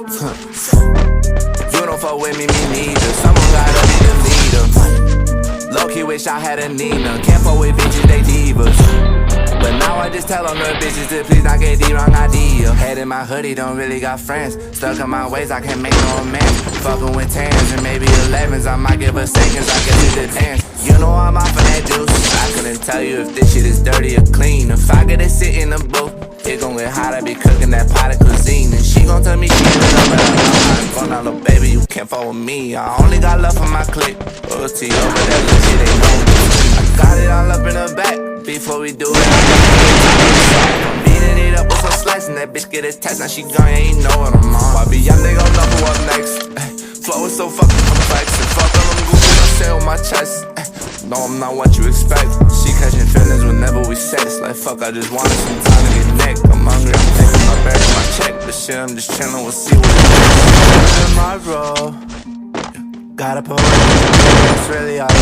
You don't fuck with me neither. Someone gotta be the leader. Low-key wish I had a Nina. Can't fuck with bitches, they divas. But now I just tell them the bitches to please not get the wrong idea. Head in my hoodie, don't really got friends. Stuck in my ways, I can't make no amends. Fucking with 10s and maybe 11s. I might give her seconds, I guess it depends. You know I'm off of that juice. I couldn't tell you if this shit is dirty or clean. If I gotta sit in the booth, it gon' get hot, I be cooking that pot of cuisine. And she gon' tell me she in love, but I'm going out, little baby, you can't fuck with me. I only got love for my clique. OT over that little shit, they know me. I got it all up in the back. Before we do it, I'm beating it up with some slice. And that bitch get a text, now she gone, yeah, you know what I'm on. Why be young, they gon' know who up next. Flow is so fucking complex. And fuck all them goofies, I say on my chest. No, I'm not what you expect. She catching feelings whenever we sex. Like fuck, I just wanted some time to get neck. I'm hungry, I'm taking my bag and my check. But shit, I'm just chillin', we'll see what it's in my role. Gotta put it's really all I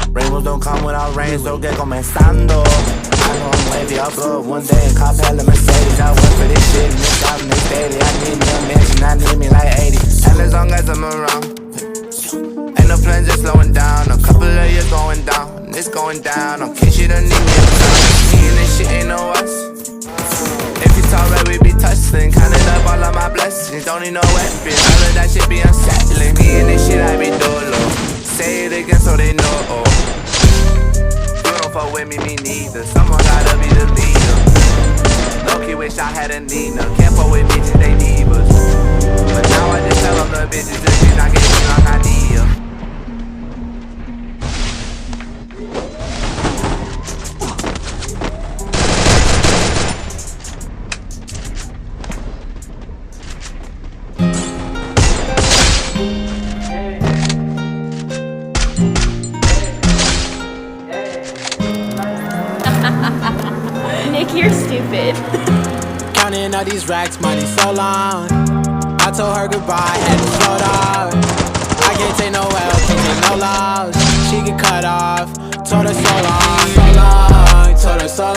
Rainbows don't come without rain, so get comenzando. I know I'm wavy, I'll blow up one day and cop hella Mercedes. I work for this shit and this album is daily. I need me a mansion, I need me like 80. And as long as I'm around, ain't no plans just slowing down. A couple of years going down, and it's going down. In case you don't need me around, me and this shit ain't no us. If you talk right, we be touching. Counting up all of my blessings, don't need no weapons. All of that shit be unsettling. Me and this shit I be dolo. Say it again so they know. You don't fuck with me neither. Someone gotta be the leader. Low-key wish I had a Nina. Can't fuck with bitches, they divas. But now I just tell them the bitches to please not get the wrong idea. Nick, you're stupid. Counting all these racks, money so long. I told her goodbye, had to slow down. I can't take no L, can't take no loss. She get cut off, told her so long.